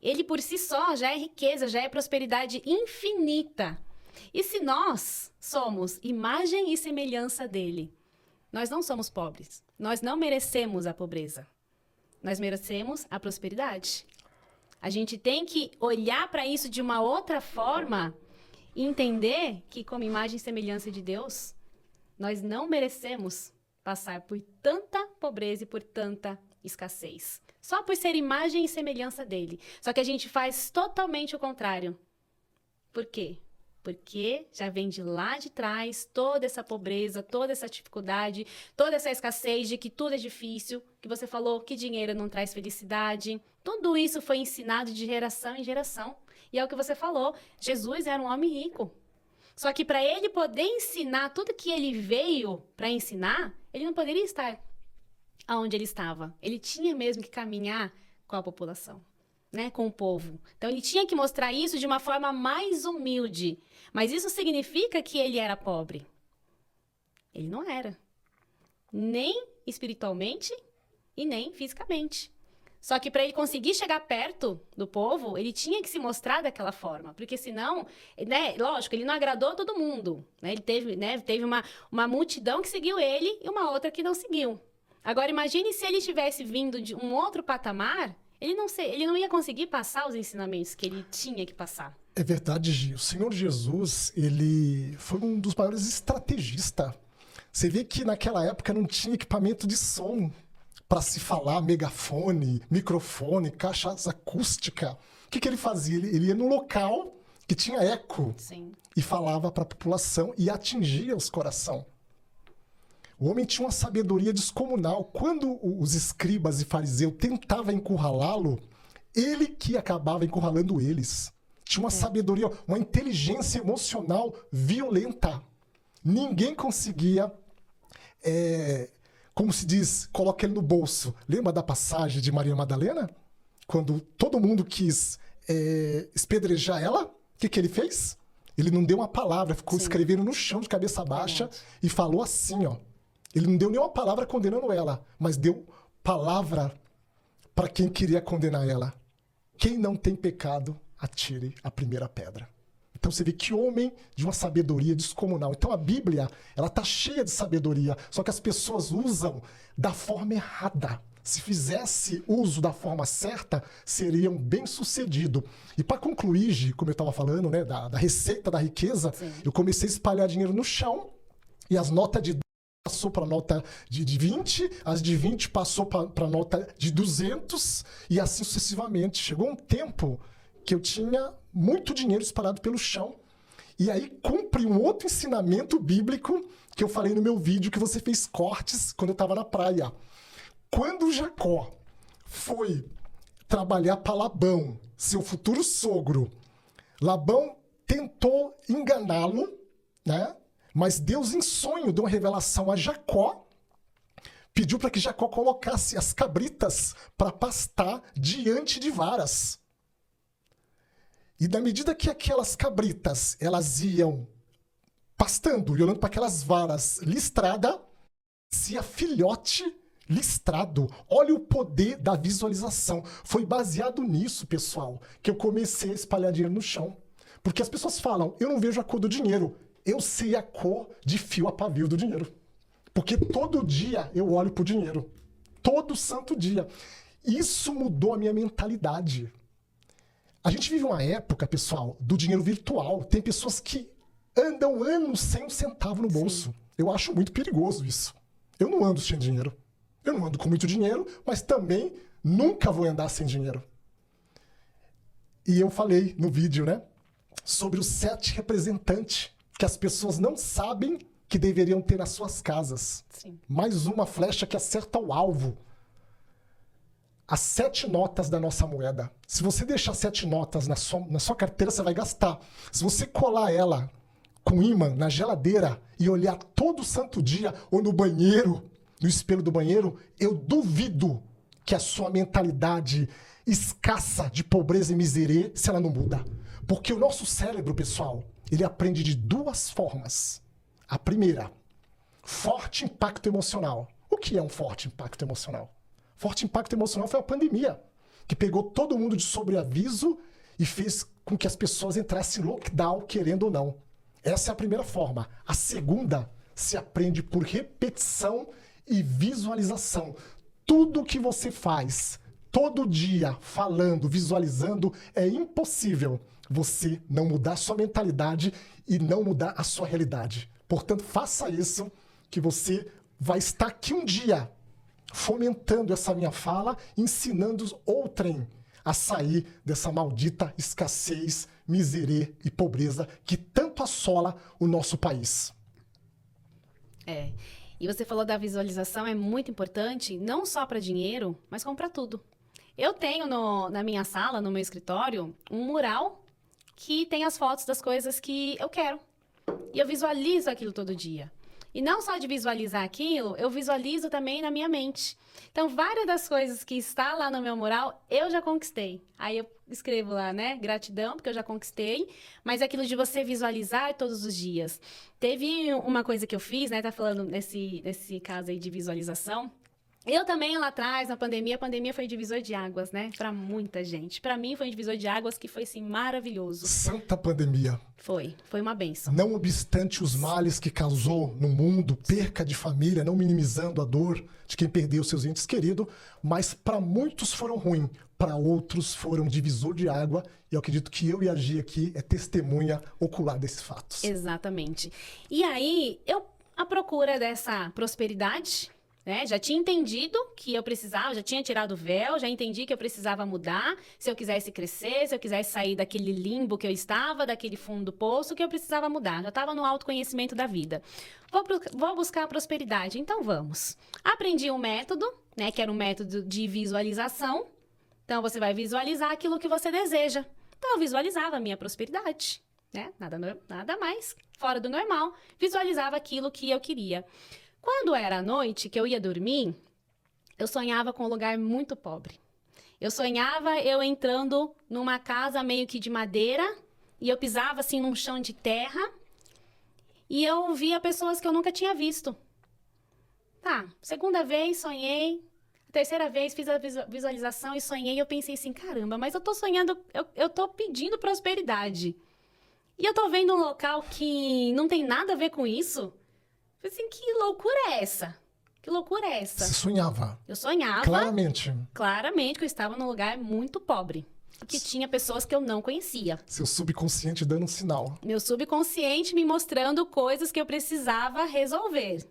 Ele por si só já é riqueza, já é prosperidade infinita. E se nós somos imagem e semelhança dele, nós não somos pobres. Nós não merecemos a pobreza. Nós merecemos a prosperidade. A gente tem que olhar para isso de uma outra forma e entender que, como imagem e semelhança de Deus, nós não merecemos passar por tanta pobreza e por tanta escassez. Só por ser imagem e semelhança dele. Só que a gente faz totalmente o contrário. Por quê? Porque já vem de lá de trás toda essa pobreza, toda essa dificuldade, toda essa escassez de que tudo é difícil, que você falou que dinheiro não traz felicidade. Tudo isso foi ensinado de geração em geração. E é o que você falou, Jesus era um homem rico. Só que para ele poder ensinar tudo que ele veio para ensinar, ele não poderia estar onde ele estava. Ele tinha mesmo que caminhar com a população, né? Com o povo. Então ele tinha que mostrar isso de uma forma mais humilde. Mas isso significa que ele era pobre? Ele não era. Nem espiritualmente e nem fisicamente. Só que para ele conseguir chegar perto do povo, ele tinha que se mostrar daquela forma. Porque senão, né, lógico, ele não agradou todo mundo. Né? Ele teve uma multidão que seguiu ele e uma outra que não seguiu. Agora, imagine se ele tivesse vindo de um outro patamar, ele não ia conseguir passar os ensinamentos que ele tinha que passar. É verdade, Gil. O Senhor Jesus, ele foi um dos maiores estrategistas. Você vê que naquela época não tinha equipamento de som para se falar, megafone, microfone, caixas acústica. O que ele fazia? Ele ia num local que tinha eco. Sim. E falava para a população e atingia os corações. O homem tinha uma sabedoria descomunal. Quando os escribas e fariseus tentavam encurralá-lo, ele que acabava encurralando eles. Tinha uma sabedoria, uma inteligência emocional violenta. Ninguém conseguia... como se diz, coloca ele no bolso. Lembra da passagem de Maria Madalena? Quando todo mundo quis espedrejar ela, o que ele fez? Ele não deu uma palavra, ficou escrevendo no chão de cabeça baixa e falou assim, ó. Ele não deu nenhuma palavra condenando ela, mas deu palavra para quem queria condenar ela. Quem não tem pecado, atire a primeira pedra. Então você vê que homem de uma sabedoria descomunal. Então a Bíblia, ela tá cheia de sabedoria, só que as pessoas usam da forma errada. Se fizesse uso da forma certa, seriam bem-sucedidos. E para concluir, Gi, como eu estava falando, né, da receita da riqueza, Sim. eu comecei a espalhar dinheiro no chão e as notas de passou para nota de 20, as de 20 passou para nota de 200 e assim sucessivamente. Chegou um tempo que eu tinha muito dinheiro espalhado pelo chão. E aí cumpre um outro ensinamento bíblico que eu falei no meu vídeo que você fez cortes quando eu estava na praia. Quando Jacó foi trabalhar para Labão, seu futuro sogro, Labão tentou enganá-lo, né? Mas Deus, em sonho, deu uma revelação a Jacó, pediu para que Jacó colocasse as cabritas para pastar diante de varas. E na medida que aquelas cabritas elas iam pastando e olhando para aquelas varas listradas, se a filhote listrado. Olha o poder da visualização. Foi baseado nisso, pessoal, que eu comecei a espalhar dinheiro no chão. Porque as pessoas falam, eu não vejo a cor do dinheiro. Eu sei a cor de fio a pavio do dinheiro. Porque todo dia eu olho pro dinheiro. Todo santo dia. Isso mudou a minha mentalidade. A gente vive uma época, pessoal, do dinheiro virtual. Tem pessoas que andam anos sem um centavo no bolso. Sim. Eu acho muito perigoso isso. Eu não ando sem dinheiro. Eu não ando com muito dinheiro, mas também nunca vou andar sem dinheiro. E eu falei no vídeo, né, sobre os 7 representantes que as pessoas não sabem que deveriam ter nas suas casas. Sim. Mais uma flecha que acerta o alvo. As 7 notas da nossa moeda. Se você deixar 7 notas na sua carteira, você vai gastar. Se você colar ela com ímã na geladeira e olhar todo santo dia ou no banheiro, no espelho do banheiro, eu duvido que a sua mentalidade escassa de pobreza e miséria, se ela não muda. Porque o nosso cérebro, pessoal, ele aprende de 2 formas. A primeira, forte impacto emocional. O que é um forte impacto emocional? Forte impacto emocional foi a pandemia, que pegou todo mundo de sobreaviso e fez com que as pessoas entrassem em lockdown, querendo ou não. Essa é a primeira forma. A segunda se aprende por repetição e visualização. Tudo que você faz, todo dia, falando, visualizando, é impossível você não mudar a sua mentalidade e não mudar a sua realidade. Portanto, faça isso, que você vai estar aqui um dia fomentando essa minha fala, ensinando outrem a sair dessa maldita escassez, miséria e pobreza que tanto assola o nosso país. E você falou da visualização, é muito importante, não só para dinheiro, mas como para tudo. Eu tenho na minha sala, no meu escritório, um mural que tem as fotos das coisas que eu quero. E eu visualizo aquilo todo dia. E não só de visualizar aquilo, eu visualizo também na minha mente. Então, várias das coisas que está lá no meu mural, eu já conquistei. Aí eu escrevo lá, né? Gratidão, porque eu já conquistei. Mas aquilo de você visualizar todos os dias. Teve uma coisa que eu fiz, né? Tá falando nesse caso aí de visualização. Eu também, lá atrás, na pandemia, a pandemia foi divisor de águas, né? Pra muita gente. Pra mim, foi um divisor de águas que foi, assim, maravilhoso. Santa pandemia. Foi uma bênção. Não obstante os males que causou no mundo, perca de família, não minimizando a dor de quem perdeu seus entes queridos, mas para muitos foram ruins, para outros foram divisor de água, e eu acredito que eu e a Gi aqui é testemunha ocular desses fatos. Exatamente. E aí, eu, à procura dessa prosperidade, né, já tinha entendido que eu precisava, já tinha tirado o véu, já entendi que eu precisava mudar, se eu quisesse crescer, se eu quisesse sair daquele limbo que eu estava, daquele fundo do poço, que eu precisava mudar. Já estava no autoconhecimento da vida. Vou buscar a prosperidade, então vamos. Aprendi um método, né, que era um método de visualização. Então, você vai visualizar aquilo que você deseja. Então, eu visualizava a minha prosperidade, né? Nada mais fora do normal. Visualizava aquilo que eu queria. Quando era à noite, que eu ia dormir, eu sonhava com um lugar muito pobre. Eu sonhava eu entrando numa casa meio que de madeira, e eu pisava assim num chão de terra, e eu via pessoas que eu nunca tinha visto. Tá, segunda vez sonhei, terceira vez fiz a visualização e sonhei, e eu pensei assim, caramba, mas eu tô sonhando, eu tô pedindo prosperidade. E eu tô vendo um local que não tem nada a ver com isso. Eu falei assim, que loucura é essa? Que loucura é essa? Você sonhava? Eu sonhava. Claramente que eu estava num lugar muito pobre. Que tinha pessoas que eu não conhecia. Seu subconsciente dando um sinal. Meu subconsciente me mostrando coisas que eu precisava resolver.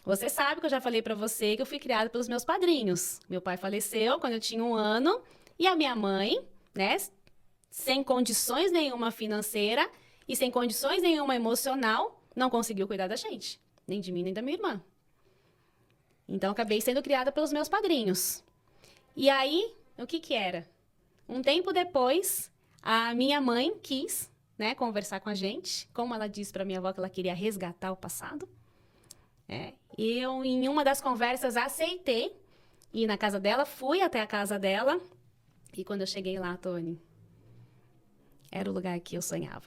Você sabe que eu já falei pra você que eu fui criada pelos meus padrinhos. Meu pai faleceu quando eu tinha 1 ano. E a minha mãe, né, sem condições nenhuma financeira e sem condições nenhuma emocional, não conseguiu cuidar da gente. Nem de mim, nem da minha irmã. Então, acabei sendo criada pelos meus padrinhos. E aí, o que que era? Um tempo depois, a minha mãe quis, né, conversar com a gente. Como ela disse para minha avó que ela queria resgatar o passado. Eu, em uma das conversas, aceitei ir na casa dela, fui até a casa dela. E quando eu cheguei lá, Tony, era o lugar que eu sonhava.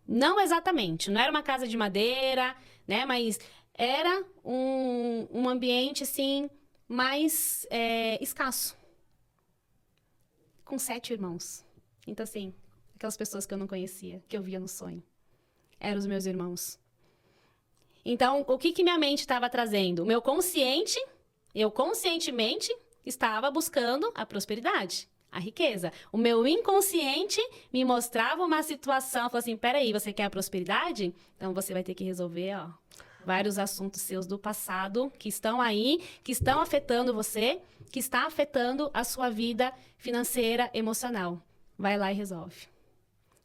Não exatamente, não era uma casa de madeira, né, mas era um ambiente, assim, mais escasso. Com 7 irmãos. Então, assim, aquelas pessoas que eu não conhecia, que eu via no sonho, eram os meus irmãos. Então, o que minha mente estava trazendo? O meu consciente, eu conscientemente estava buscando a prosperidade, a riqueza. O meu inconsciente me mostrava uma situação, falou assim, peraí, você quer a prosperidade? Então, você vai ter que resolver, ó, vários assuntos seus do passado que estão aí, que estão afetando você, que está afetando a sua vida financeira, emocional. Vai lá e resolve.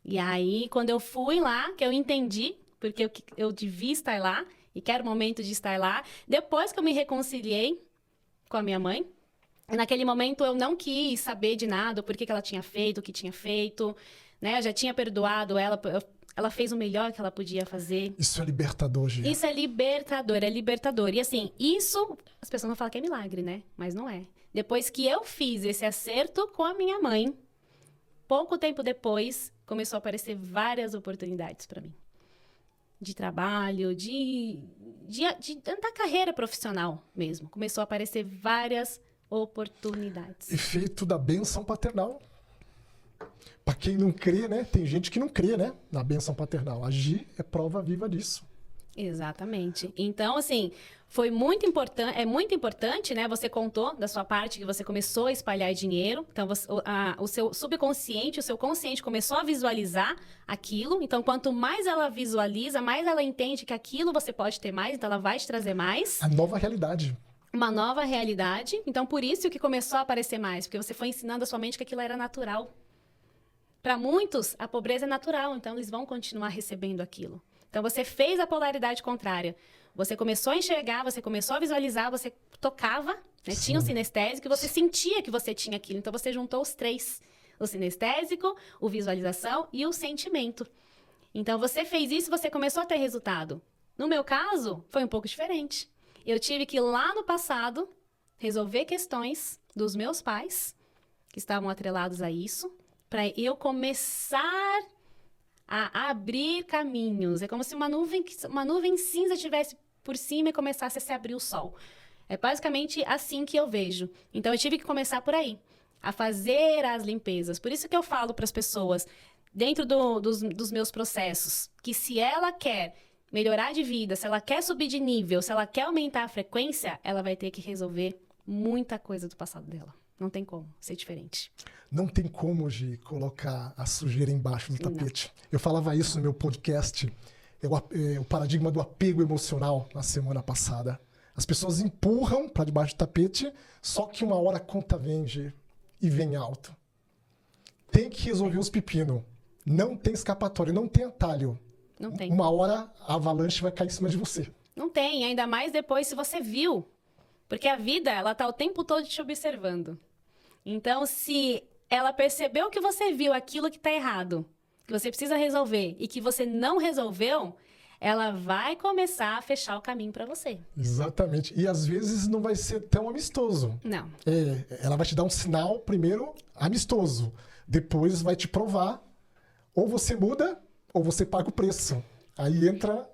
E aí, quando eu fui lá, que eu entendi, porque eu devia estar lá, e que era o momento de estar lá, depois que eu me reconciliei com a minha mãe, naquele momento eu não quis saber de nada, por que ela tinha feito, o que tinha feito, né? Eu já tinha perdoado ela. Ela fez o melhor que ela podia fazer. Isso é libertador, Gia. Isso é libertador, é libertador. E assim, isso, as pessoas vão falar que é milagre, né? Mas não é. Depois que eu fiz esse acerto com a minha mãe, pouco tempo depois, começou a aparecer várias oportunidades para mim. De trabalho, da carreira profissional mesmo. Começou a aparecer várias oportunidades. Efeito da bênção paternal. Para quem não crê, né? Tem gente que não crê, né? Na bênção paternal. A Gi é prova viva disso. Exatamente. Então, assim, foi muito importante, é muito importante, né? Você contou da sua parte que você começou a espalhar dinheiro. Então, o seu subconsciente, o seu consciente começou a visualizar aquilo. Então, quanto mais ela visualiza, mais ela entende que aquilo você pode ter mais. Então, ela vai te trazer mais. A nova realidade. Uma nova realidade. Então, por isso que começou a aparecer mais. Porque você foi ensinando a sua mente que aquilo era natural. Para muitos, a pobreza é natural, então eles vão continuar recebendo aquilo. Então, você fez a polaridade contrária. Você começou a enxergar, você começou a visualizar, você tocava, né? Tinha o sinestésico e você sentia que você tinha aquilo. Então, você juntou os 3. O sinestésico, o visualização e o sentimento. Então, você fez isso, você começou a ter resultado. No meu caso, foi um pouco diferente. Eu tive que ir lá no passado resolver questões dos meus pais, que estavam atrelados a isso, para eu começar a abrir caminhos. É como se uma nuvem cinza estivesse por cima e começasse a se abrir o sol. É basicamente assim que eu vejo. Então, eu tive que começar por aí, a fazer as limpezas. Por isso que eu falo para as pessoas, dentro dos meus processos, que se ela quer melhorar de vida, se ela quer subir de nível, se ela quer aumentar a frequência, ela vai ter que resolver muita coisa do passado dela. Não tem como ser diferente. Não tem como, Gi, colocar a sujeira embaixo do tapete. Não. Eu falava isso no meu podcast, o paradigma do apego emocional, na semana passada. As pessoas empurram para debaixo do tapete, só que uma hora a conta vem, Gi, e vem alto. Tem que resolver os pepinos. Não tem escapatória, não tem atalho. Não tem. Uma hora a avalanche vai cair em cima de você. Não tem, ainda mais depois se você viu. Porque a vida, ela tá o tempo todo te observando. Então, se ela percebeu que você viu aquilo que tá errado, que você precisa resolver e que você não resolveu, ela vai começar a fechar o caminho para você. Exatamente. E às vezes não vai ser tão amistoso. Não. Ela vai te dar um sinal, primeiro, amistoso. Depois vai te provar. Ou você muda, ou você paga o preço. Aí entra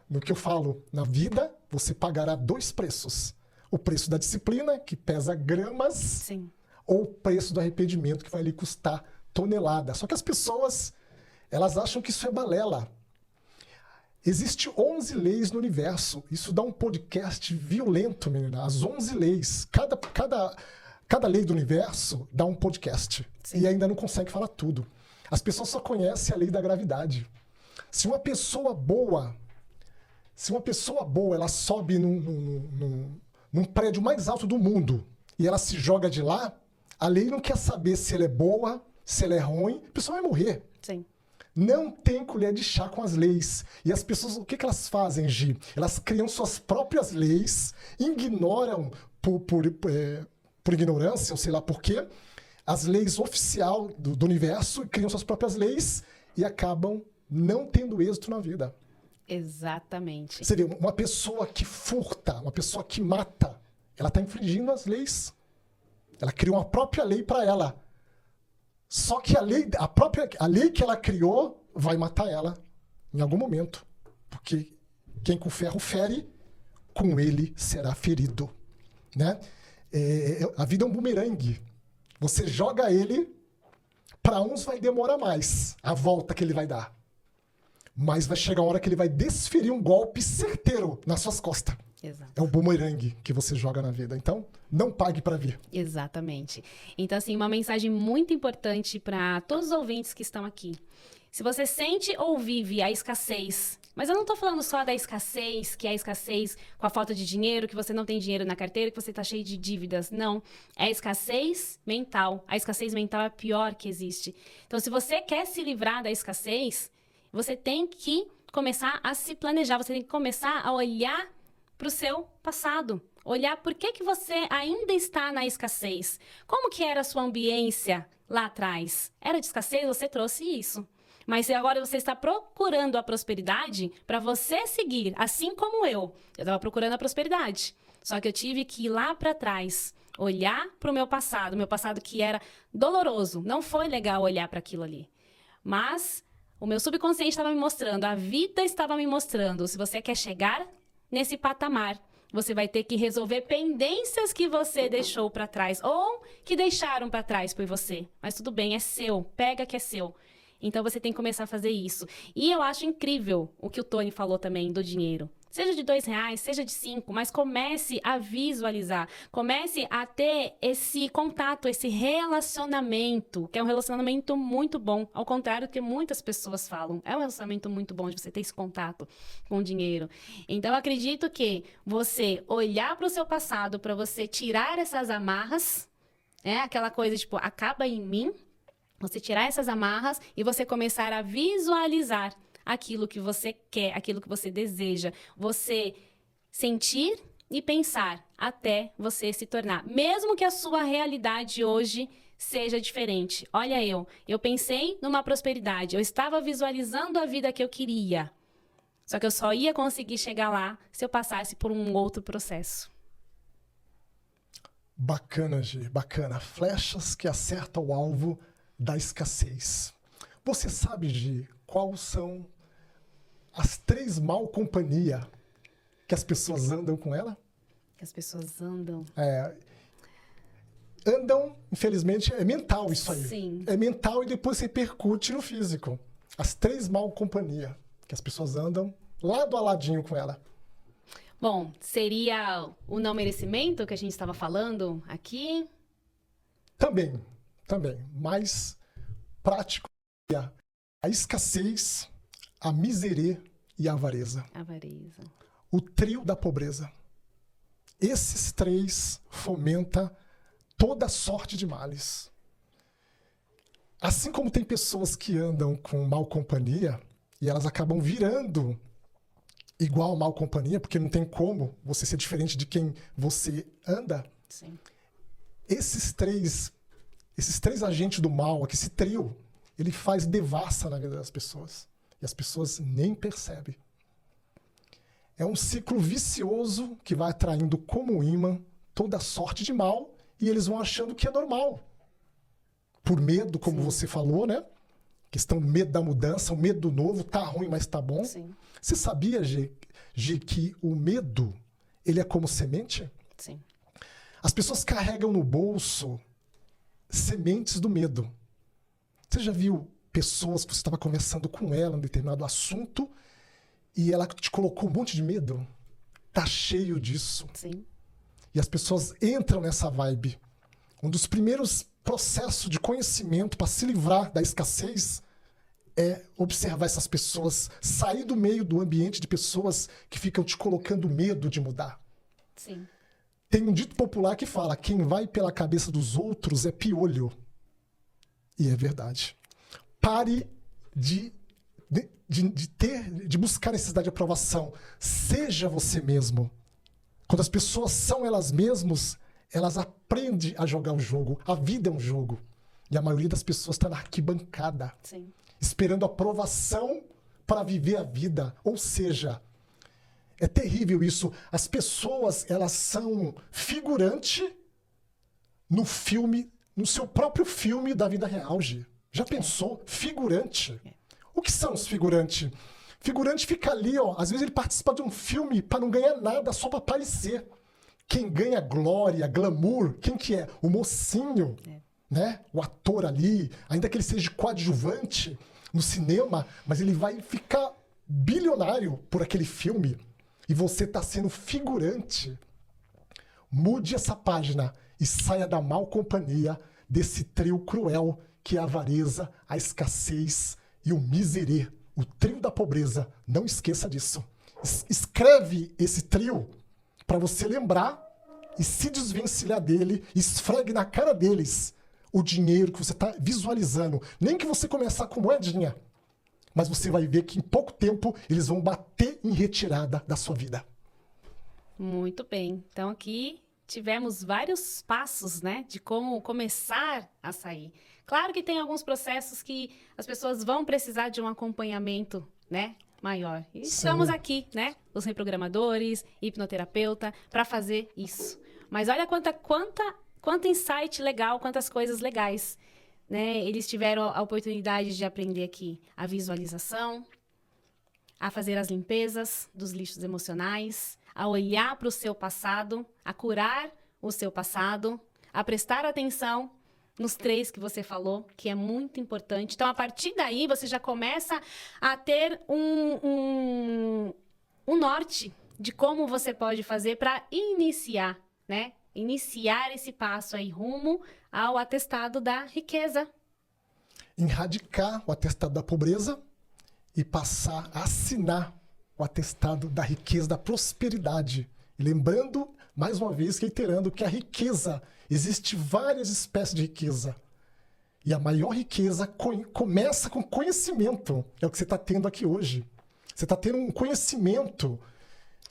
no que eu falo. Na vida, você pagará 2 preços. O preço da disciplina, que pesa gramas. Sim. Ou o preço do arrependimento, que vai lhe custar toneladas. Só que as pessoas, Elas acham que isso é balela. Existem 11 leis no universo. Isso dá um podcast violento, menina. As 11 leis. Cada lei do universo dá um podcast. Sim. E ainda não consegue falar tudo. As pessoas só conhecem a lei da gravidade. Se uma pessoa boa, ela sobe num prédio mais alto do mundo e ela se joga de lá, a lei não quer saber se ela é boa, se ela é ruim, a pessoa vai morrer. Sim. Não tem colher de chá com as leis. E as pessoas, o que elas fazem, Gi? Elas criam suas próprias leis, ignoram por ignorância, ou sei lá por quê, as leis oficial do universo, criam suas próprias leis e acabam não tendo êxito na vida. Exatamente. Você vê, uma pessoa que furta, uma pessoa que mata, ela está infringindo as leis. Ela criou uma própria lei para ela. Só que a lei que ela criou vai matar ela em algum momento. Porque quem com ferro fere, com ele será ferido. Né? A vida é um bumerangue. Você joga ele, para uns vai demorar mais a volta que ele vai dar. Mas vai chegar a hora que ele vai desferir um golpe certeiro nas suas costas. Exato. É o bumerangue que você joga na vida. Então, não pague para ver. Exatamente. Então, assim, uma mensagem muito importante para todos os ouvintes que estão aqui. Se você sente ou vive a escassez, mas eu não estou falando só da escassez, que é a escassez com a falta de dinheiro, que você não tem dinheiro na carteira, que você está cheio de dívidas. Não. É a escassez mental. A escassez mental é a pior que existe. Então, se você quer se livrar da escassez, você tem que começar a se planejar, você tem que começar a olhar para o seu passado. Olhar por que você ainda está na escassez. Como que era a sua ambiência lá atrás? Era de escassez? Você trouxe isso. Mas agora você está procurando a prosperidade para você seguir, assim como eu. Eu estava procurando a prosperidade. Só que eu tive que ir lá para trás, olhar para o meu passado que era doloroso. Não foi legal olhar para aquilo ali. Mas o meu subconsciente estava me mostrando, a vida estava me mostrando. Se você quer chegar nesse patamar, você vai ter que resolver pendências que você deixou para trás ou que deixaram para trás por você. Mas tudo bem, é seu. Pega que é seu. Então você tem que começar a fazer isso. E eu acho incrível o que o Tony falou também do dinheiro. Seja de R$2, seja de 5, mas comece a visualizar. Comece a ter esse contato, esse relacionamento, que é um relacionamento muito bom. Ao contrário do que muitas pessoas falam. É um relacionamento muito bom de você ter esse contato com o dinheiro. Então, eu acredito que você olhar para o seu passado, para você tirar essas amarras, aquela coisa tipo, acaba em mim, você tirar essas amarras e você começar a visualizar aquilo que você quer, aquilo que você deseja. Você sentir e pensar até você se tornar. Mesmo que a sua realidade hoje seja diferente. Olha eu pensei numa prosperidade, eu estava visualizando a vida que eu queria. Só que eu só ia conseguir chegar lá se eu passasse por um outro processo. Bacana, Gi, bacana. Flechas que acertam o alvo da escassez. Você sabe, Gi, quais são as 3 mal companhia que as pessoas andam com ela? Que as pessoas andam. Andam, infelizmente, é mental isso aí. Sim. É mental e depois repercute no físico. As 3 mal companhia que as pessoas andam lado a ladinho com ela. Bom, seria o não merecimento que a gente estava falando aqui? Também. Mais prático é a escassez, a miséria e a avareza. Avareza. O trio da pobreza. Esses 3 fomentam toda sorte de males. Assim como tem pessoas que andam com mal companhia e elas acabam virando igual mal companhia, porque não tem como você ser diferente de quem você anda. Sim. Esses três agentes do mal, esse trio, ele faz devassa na vida das pessoas. E as pessoas nem percebem. É um ciclo vicioso que vai atraindo como imã toda sorte de mal e eles vão achando que é normal. Por medo, como Sim. você falou, né? Questão do medo da mudança, o medo do novo, tá ruim, mas tá bom. Sim. Você sabia, Gi, que o medo, ele é como semente? Sim. As pessoas carregam no bolso sementes do medo. Você já viu pessoas que você estava conversando com ela em determinado assunto e ela te colocou um monte de medo? Tá cheio disso. Sim. E as pessoas entram nessa vibe. Um dos primeiros processos de conhecimento para se livrar da escassez é observar essas pessoas, sair do meio do ambiente de pessoas que ficam te colocando medo de mudar. Sim. Tem um dito popular que fala: quem vai pela cabeça dos outros é piolho. E é verdade. Pare de buscar necessidade de aprovação. Seja você mesmo. Quando as pessoas são elas mesmas, elas aprendem a jogar o jogo. A vida é um jogo. E a maioria das pessoas está na arquibancada. Sim. Esperando aprovação para viver a vida. Ou seja, é terrível isso. As pessoas, elas são figurante no filme, no seu próprio filme da vida real, Gi. Já pensou? Figurante. O que são os figurantes? Figurante fica ali, ó. Às vezes ele participa de um filme para não ganhar nada, só para aparecer. Quem ganha glória, glamour, quem que é? O mocinho, né? O ator ali, ainda que ele seja coadjuvante no cinema, mas ele vai ficar bilionário por aquele filme. E você está sendo figurante. Mude essa página e saia da mal companhia desse trio cruel que é a avareza, a escassez e o miserê, o trio da pobreza. Não esqueça disso. Escreve esse trio para você lembrar e se desvencilhar dele, esfregue na cara deles o dinheiro que você está visualizando. Nem que você começar com moedinha, mas você vai ver que em pouco tempo eles vão bater em retirada da sua vida. Muito bem. Então aqui tivemos vários passos, né, de como começar a sair. Claro que tem alguns processos que as pessoas vão precisar de um acompanhamento, né, maior. E estamos aqui, né, os reprogramadores, hipnoterapeuta, para fazer isso. Mas olha quanto insight legal, quantas coisas legais, né? Eles tiveram a oportunidade de aprender aqui a visualização, a fazer as limpezas dos lixos emocionais, a olhar para o seu passado, a curar o seu passado, a prestar atenção nos 3 que você falou, que é muito importante. Então, a partir daí, você já começa a ter um norte de como você pode fazer para iniciar, né? Iniciar esse passo aí rumo ao atestado da riqueza. Erradicar o atestado da pobreza e passar a assinar o atestado da riqueza, da prosperidade. E lembrando, mais uma vez, reiterando que a riqueza, existe várias espécies de riqueza. E a maior riqueza começa com conhecimento. É o que você está tendo aqui hoje. Você está tendo um conhecimento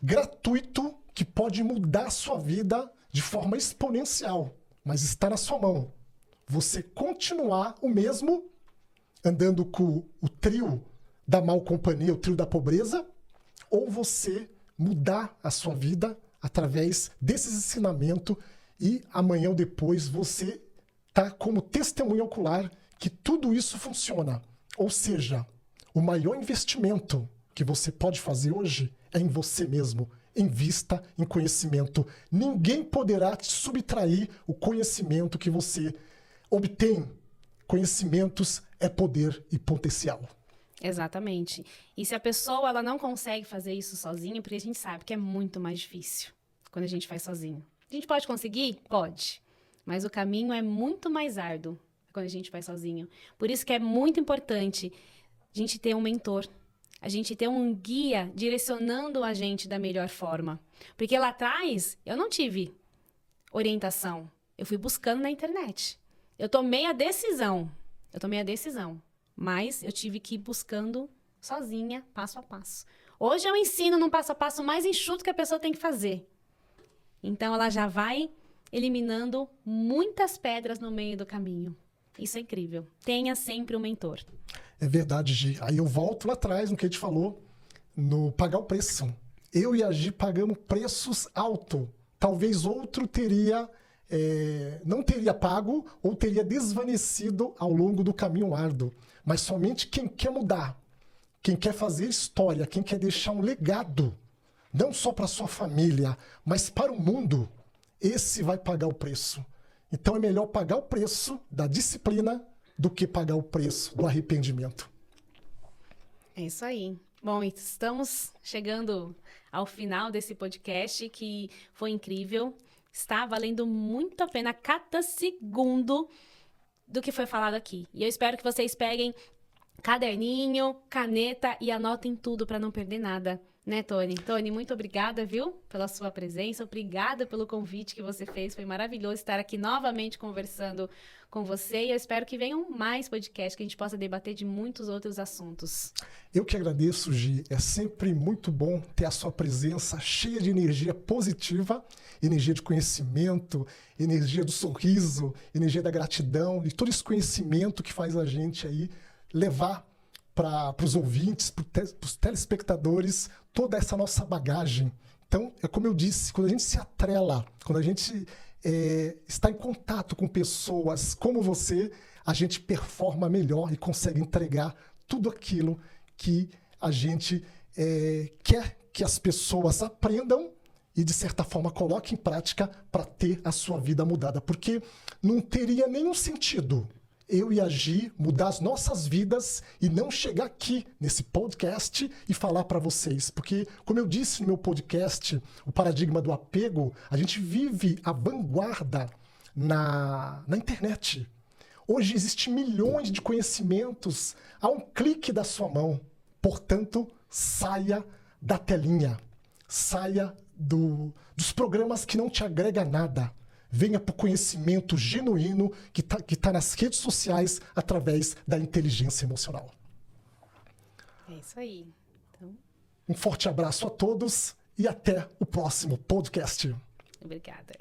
gratuito que pode mudar a sua vida de forma exponencial. Mas está na sua mão. Você continuar o mesmo, andando com o trio da mal companhia, o trio da pobreza, ou você mudar a sua vida através desses ensinamentos e amanhã ou depois você tá como testemunha ocular que tudo isso funciona. Ou seja, o maior investimento que você pode fazer hoje é em você mesmo. Invista em conhecimento. Ninguém poderá te subtrair o conhecimento que você obtém. Conhecimentos é poder e potencial. Exatamente. E se a pessoa ela não consegue fazer isso sozinha, porque a gente sabe que é muito mais difícil quando a gente faz sozinho. A gente pode conseguir? Pode. Mas o caminho é muito mais árduo quando a gente faz sozinho. Por isso que é muito importante a gente ter um mentor, a gente ter um guia direcionando a gente da melhor forma. Porque lá atrás eu não tive orientação. Eu fui buscando na internet. Eu tomei a decisão. Mas eu tive que ir buscando sozinha, passo a passo. Hoje eu ensino num passo a passo mais enxuto que a pessoa tem que fazer. Então, ela já vai eliminando muitas pedras no meio do caminho. Isso é incrível. Tenha sempre um mentor. É verdade, Gi. Aí eu volto lá atrás no que a gente falou, no pagar o preço. Eu e a Gi pagamos preços altos. Talvez outro não teria pago ou teria desvanecido ao longo do caminho árduo. Mas somente quem quer mudar, quem quer fazer história, quem quer deixar um legado, não só para sua família, mas para o mundo, esse vai pagar o preço. Então é melhor pagar o preço da disciplina, do que pagar o preço do arrependimento. É isso aí. Bom, estamos chegando ao final desse podcast que foi incrível. Está valendo muito a pena cada segundo do que foi falado aqui. E eu espero que vocês peguem caderninho, caneta e anotem tudo para não perder nada. Né, Tony? Tony, muito obrigada, viu? Pela sua presença. Obrigada pelo convite que você fez. Foi maravilhoso estar aqui novamente conversando com você. E eu espero que venham mais podcasts, que a gente possa debater de muitos outros assuntos. Eu que agradeço, Gi. É sempre muito bom ter a sua presença cheia de energia positiva, energia de conhecimento, energia do sorriso, energia da gratidão e todo esse conhecimento que faz a gente aí levar para os ouvintes, para os telespectadores, toda essa nossa bagagem. Então, é como eu disse, quando a gente se atrela, quando a gente está em contato com pessoas como você, a gente performa melhor e consegue entregar tudo aquilo que a gente quer que as pessoas aprendam e, de certa forma, coloquem em prática para ter a sua vida mudada. Porque não teria nenhum sentido eu e a Gi mudar as nossas vidas e não chegar aqui nesse podcast e falar para vocês. Porque, como eu disse no meu podcast, o Paradigma do Apego, a gente vive a vanguarda na internet. Hoje existem milhões de conhecimentos a um clique da sua mão. Portanto, saia da telinha. Saia dos programas que não te agrega nada. Venha para o conhecimento genuíno que tá nas redes sociais através da inteligência emocional. É isso aí. Então... Um forte abraço a todos e até o próximo podcast. Obrigada.